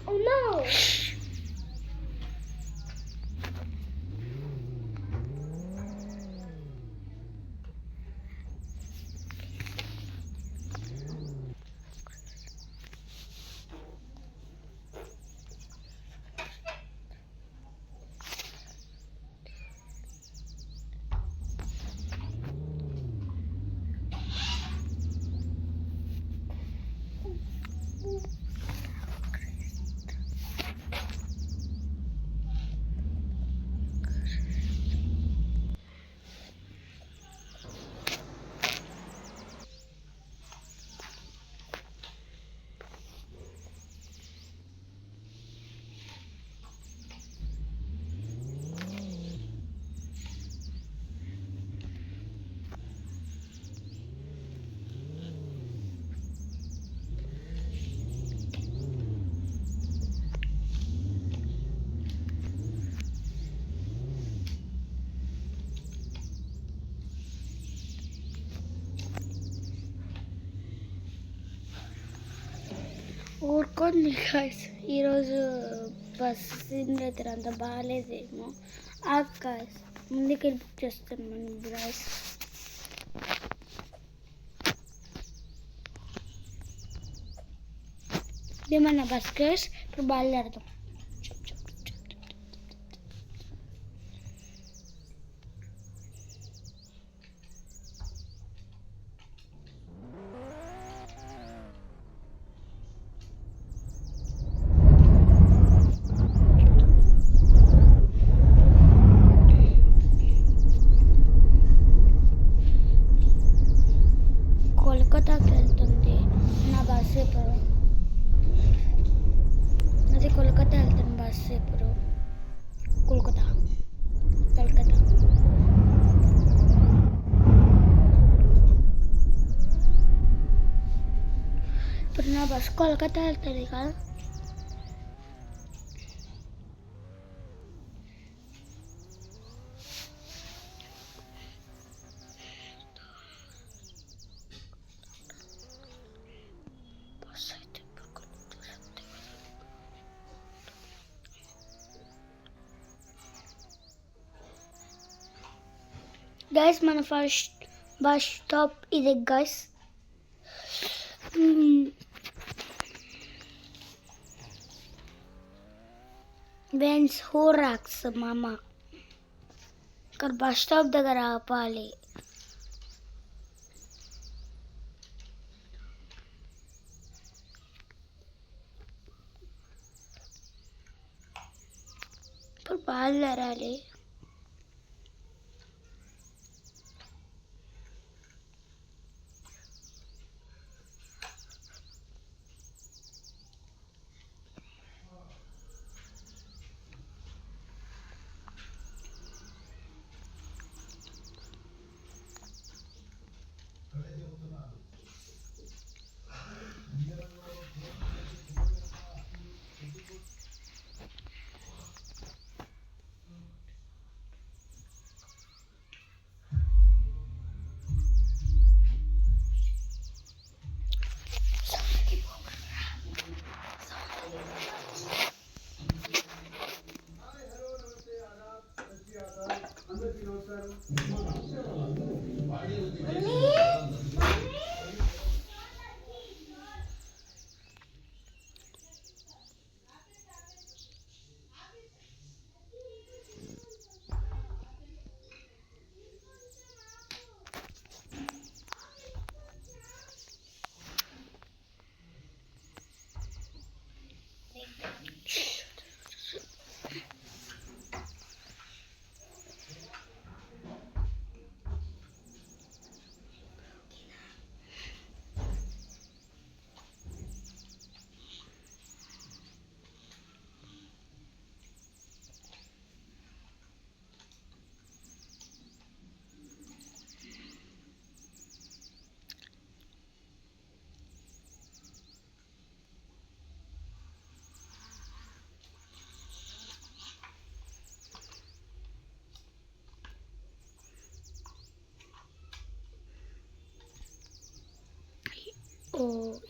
Oh no! ఊరుకోండి guys, ఈరోజు bus scene అంత బాగాలేదేమో. గాయస్ ముందుకెళ్ళి బుక్ చేస్తున్నాను గాయస్. ఏమన్నా బస్ గాయస్, ఇప్పుడు బయలుదేరదాం. కోల్కతాకి వెళ్తుంది నా బస్సు ఇప్పుడు. అది కోల్కతా వెళ్తుంది బస్సు ఇప్పుడు. కోల్కతా ఇప్పుడు నా బస్సు కోల్కతా వెళ్తుంది కదా. గైస్ మన ఫస్ట్ బస్ స్టాప్ ఇదే గైస్. వెన్స్ హోరాక్స్ మామ. ఇక్కడ బస్ స్టాప్ దగ్గర ఆపాలి. ఇప్పుడు బయలుదేరాలి.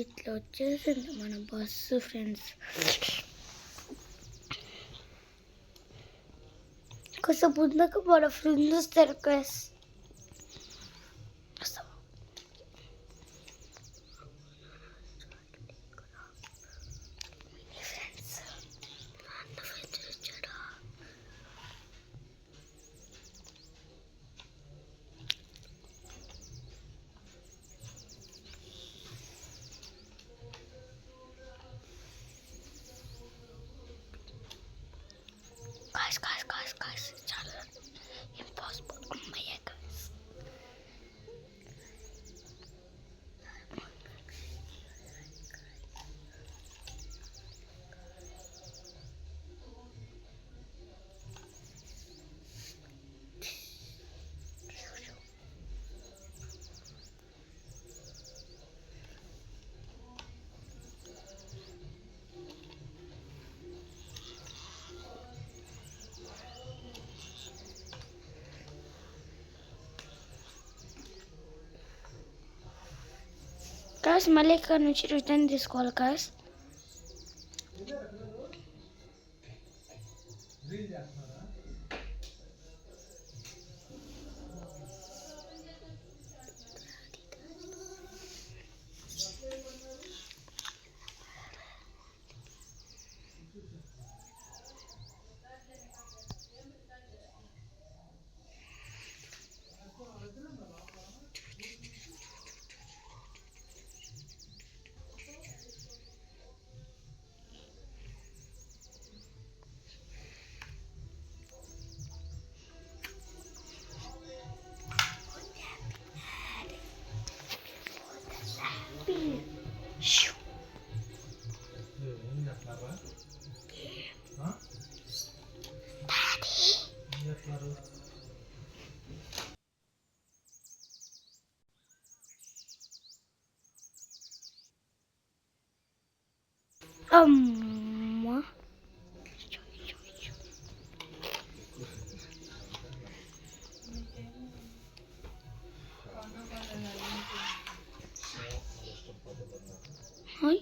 ఇట్లా వచ్చేసింది మన బస్సు ఫ్రెండ్స్. కొంచెం ముందుకు మన ఫ్రెండ్స్ వస్తారు ఫ్రెండ్స్. Guys, చాలా ఇంపాసిబుల్. అమ్మయ్య guys. Guys, మళ్ళీ ఇక్కడ నుంచి రిటర్న్ తీసుకోవాలి guys. అమ్మా హాయ్.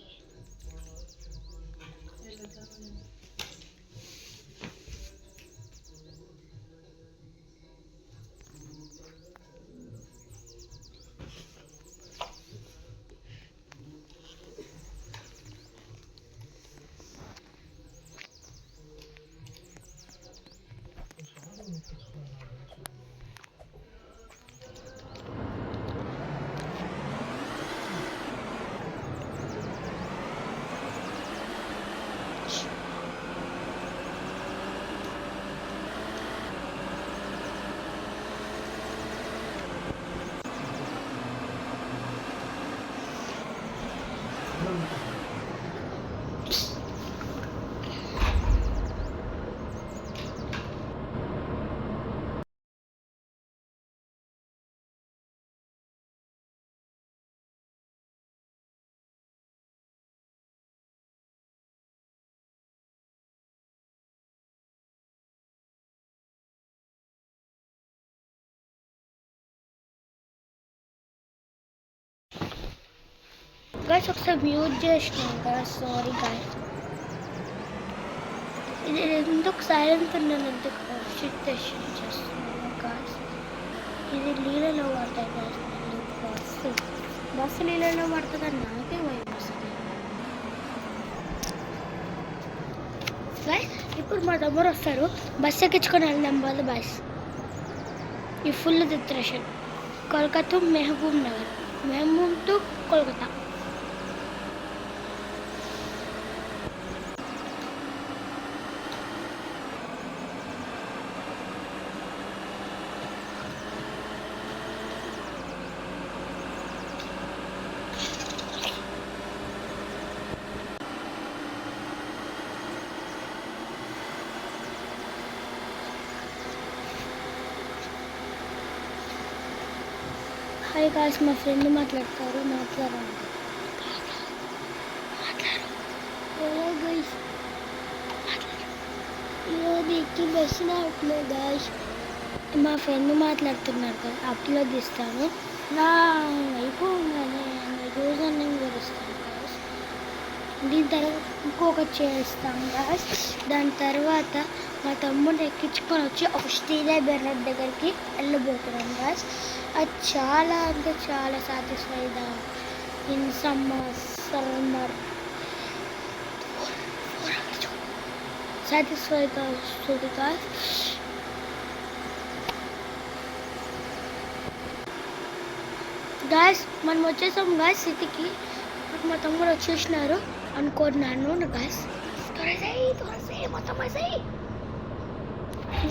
గైస్ ఒకసారి మ్యూట్ చేసినాం కదా, సారీ గైస్. ఇది ఎందుకు సైలెంట్ ఉన్నాను, ఎందుకు షిట్ చేస్తున్నాను గైస్. ఇది నీళ్ళలో పడతాయి గైస్. బస్సు నీళ్ళలో పడుతుందని నాకే భయం వస్తుంది గైస్. ఇప్పుడు మా తమ్ముడు వస్తారు, బస్సు ఎక్కించుకొని వెళ్దాం వాళ్ళు బస్. ఈ full depression. Kolkata Mahabubnagar, Mahabub to Kolkata. Hi guys, మా ఫ్రెండ్ మాట్లాడతారు, మాట్లాడండి. ఈరోజు ఎక్కి బస్సు రావట్లేదు గాయ్స్. మా ఫ్రెండ్ మాట్లాడుతున్నారు కదా, అప్లోడ్ ఇస్తాను. నా అయిపోగానే యూజర్ నేమ్ తెలుస్తాను గాయస్. దీని తర్వాత ఇంకొకటి చేస్తాం గాయస్. దాని తర్వాత మా తమ్ముడిని ఎక్కించుకొని వచ్చి ఒక స్టీలర్ బెర్నర్ దగ్గరికి వెళ్ళబోతున్నాం గాయస్. అది చాలా అంటే చాలా సాటిస్ఫైడ్ ఇన్ సమ్మర్ సాటిస్ఫైడ్ వస్తుంది గాయస్. గాయస్ మనం వచ్చేసాం గాయస్ సిటీకి. మా తమ్ముడు వచ్చేసినారు అనుకుంటున్నాను గాయస్.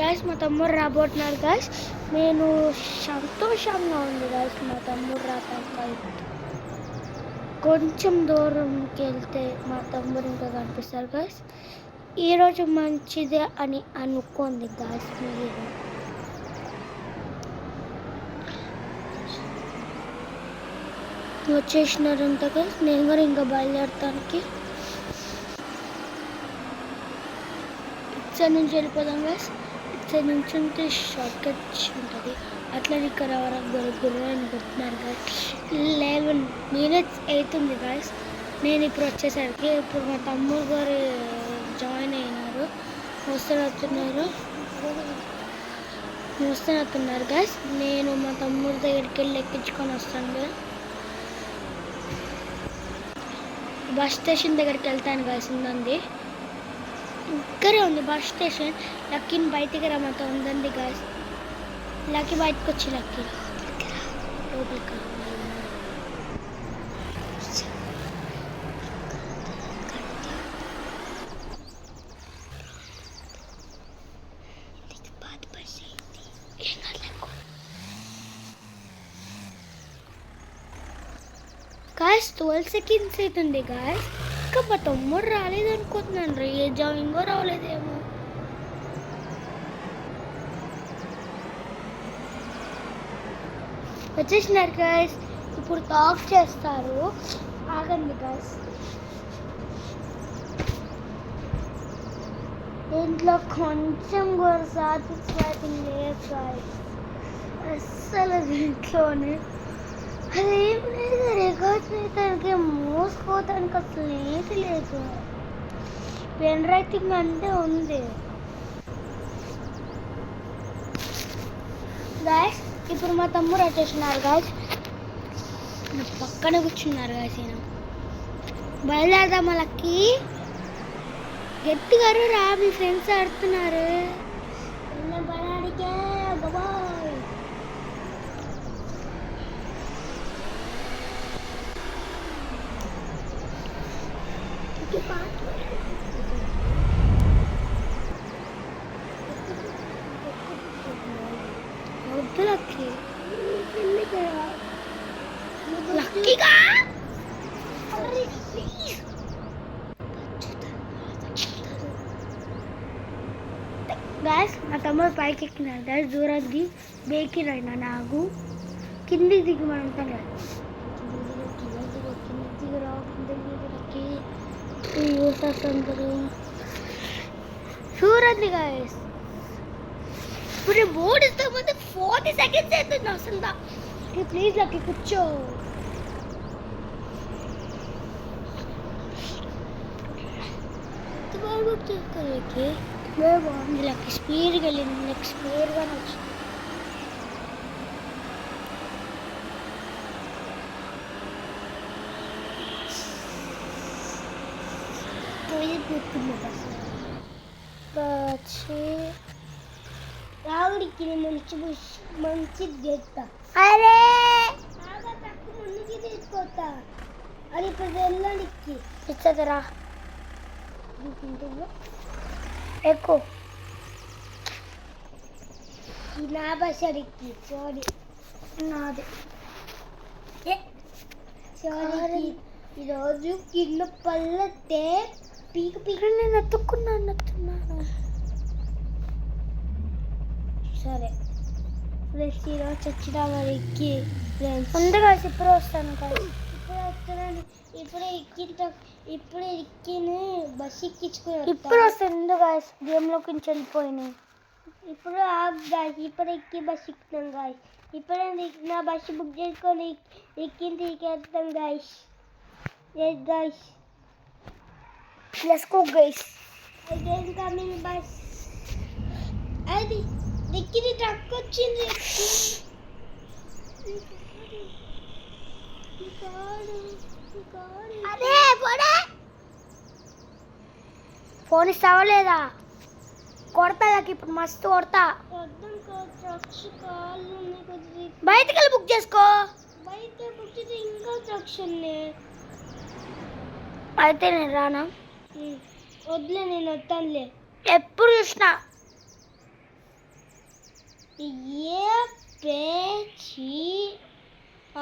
గాయస్ మా తమ్ముడు రాబోతున్నారు గాయస్. నేను సంతోషంగా ఉంది గాయస్ మా తమ్ముడు రాబోతున్నారు. కొంచెం దూరంకి వెళ్తే మా తమ్ముడు ఇంకా కనిపిస్తారు గాయస్. ఈరోజు మంచిదే అని అనుకోండి గాయస్. మీరు వచ్చేసినారంట గాయస్. నేను కూడా ఇంకా బయలుదేరటానికి ఇటు సైడ్ నుంచి వెళ్ళిపోదాం గాయస్. ఇటు సైడ్ నుంచి ఉంటే షార్ట్ కట్ ఉంటుంది. అట్లా ఇక్కడ వరకు గుర్రని కొట్టినారు గాయస్. 11 minutes అవుతుంది గాయస్ నేను ఇప్పుడు వచ్చేసరికి. ఇప్పుడు మా తమ్ముడు గారు జాయిన్ అయినారు, వస్తున్నారు గాయస్. నేను మా తమ్ముడి దగ్గరికి వెళ్ళి ఎక్కించుకొని వస్తాను కదా. బస్ స్టేషన్ దగ్గరికి వెళ్తాను గాయస్. ఉందండి ఇక్కడే ఉంది బస్ స్టేషన్. లక్కీని బయటికి రమ్మంతా ఉందండి గాయస్. లక్కీ బయటకు వచ్చి లక్కీ లోపలికి గాయస్. 12 seconds అవుతుంది గాయస్. ఇంకా మా తమ్ముడు రాలేదు అనుకుంటున్నాను. ఏ జాయింగో రావలేదేమో. వచ్చేసినారు గాయస్. ఇప్పుడు టాక్ చేస్తారు, ఆగండి గాయస్. ఇంట్లో కొంచెం కూడా సాటిస్ఫైయింగ్ లేదు గాయస్. అస్సలు దీంట్లోనే అదేం లేదు. రికార్డ్ చేయడానికి మోసుకోవడానికి అసలు ఏది లేదు. పెన్ రైటింగ్ అంటే ఉంది గాయస్. ఇప్పుడు మా తమ్ముడు వచ్చేసినారు గాయస్. నా పక్కన కూర్చున్నారు గాయస్. ఈయన బయలుదేరదామా లక్కీ? గట్టిగా రా, మీ ఫ్రెండ్స్ ఆడుతున్నారు. బలాడికే గబాయ్. వద్దు లక్కీ, లక్కీగా గాయస్. మా తమ్ముడు పైకి ఎక్కినారు గాయస్. దూరం దిగి బేకి రైనా నాకు కిందికి దిగి మనం ఉంటాం కదా. చూడండి గాయస్. ఇప్పుడు బోర్డు ఇస్తామంటే 40 seconds అవుతుంది అసలు. ప్లీజ్ లక్కీ కూర్చో. బాగుంది లక్కీ. స్పీడ్గా వెళ్ళింది. నెక్స్ట్ స్పీడ్గానే వచ్చింది. రావుడికి మంచి చేస్తా. అరే ముందుకి తీసుకొస్తా. అది ఇప్పుడు వెళ్ళడానికి ఇచ్చదరా. ఎక్కువ నా బస్ అడిగి సారీ నాది. సారీ ఈరోజు కింద పల్లెతే పీక పీక నేను ఎత్తుకున్నాను. సరే ఫ్రెండ్స్ ఈరోజు చచ్చిన వారికి ముందుగా ఇప్పుడు వస్తాను కదా. ఇప్పుడు వస్తున్నాను. ఇప్పుడే ఎక్కిన బస్ ఎక్కించుకుని ఇప్పుడు వస్తుంది గాయస్. గేమ్లోకి వెళ్ళిపోయినాయి. ఇప్పుడు గాయస్ ఇప్పుడు ఎక్కి బస్ ఎక్కుతున్నాం గాయస్. ఇప్పుడే నా బస్సు బుక్ చేసుకొని ఎక్కింది ఎక్కేస్తాం guys. Yes guys, let's go guys. Again coming bus. అది ఎక్కింది, ట్రక్ వచ్చింది. అదే ఫోన్ ఇస్తావా లేదా? కొడతా ఇప్పుడు, మస్తు కొడతా. బయటకి వెళ్ళి బుక్ చేసుకో. బయట బుక్ చేస్తే ఇంకా ట్రక్స్ ఉన్నాయి. అయితే నేను రానా? వద్దులే, నేను వస్తానులే. ఎప్పుడు చూసినా ఏ పేచి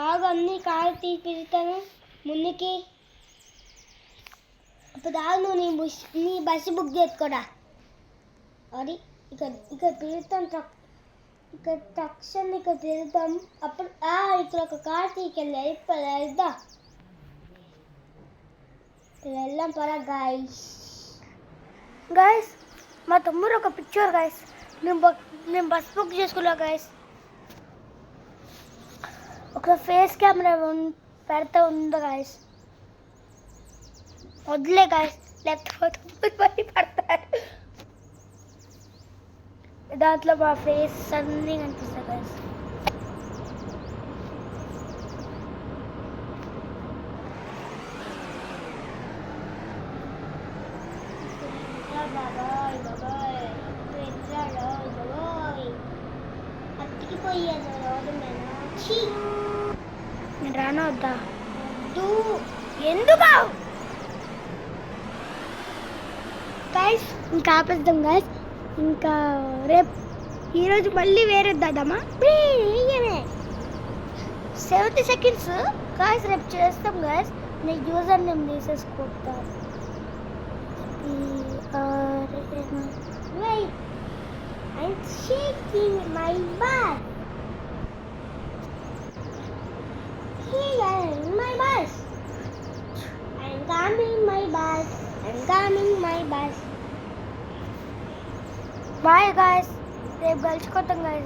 ఆగన్నీ కారు తీపిస్తాను ముందుకి. ఇప్పుడు ఆగు, నువ్వు నీ బస్సు బుక్ చేసుకోరా. అది ఇక్కడ తిరుగుతాం, ఇక్కడ ట్రక్స్ అన్ని ఇక్కడ తిరుగుతాం. అప్పుడు ఇక్కడ ఒక కార్ తీసుకెళ్ళి ఇప్పుడు వెళ్దాం. వెళ్ళాం పరా గాయస్. గాయస్, మా తమ్ముడు ఒక పిక్చర్ గాయస్. నేను బస్ బుక్ చేసుకున్నా గాయస్. ఒక ఫేస్ కెమెరా పెడతా ఉందా గాయస్? వదిలే గాయస్, లేకపోతే పని పడతారు. దాంట్లో మా ఫేస్ అన్నీ కనిపిస్తాయి గాయస్. అతికిపోయాను రోడ్డు మీద. నేను రానా వద్దా? ఎందుకు గైస్? ఇంకా ఆపేద్దాం గైస్. ఇంకా రేపు ఈరోజు మళ్ళీ వేరే దాదామా 70 సెకండ్స్ గాయస్. రేపు చేస్తాం గాయస్. నేను యూజర్ నేమ్ తీసేసుకుంటా. Wait, I'm shaking my butt. Here my bus. I'm coming my bus. I'm coming my bus. Bye guys. రేపు కలుసుకుంటాం guys.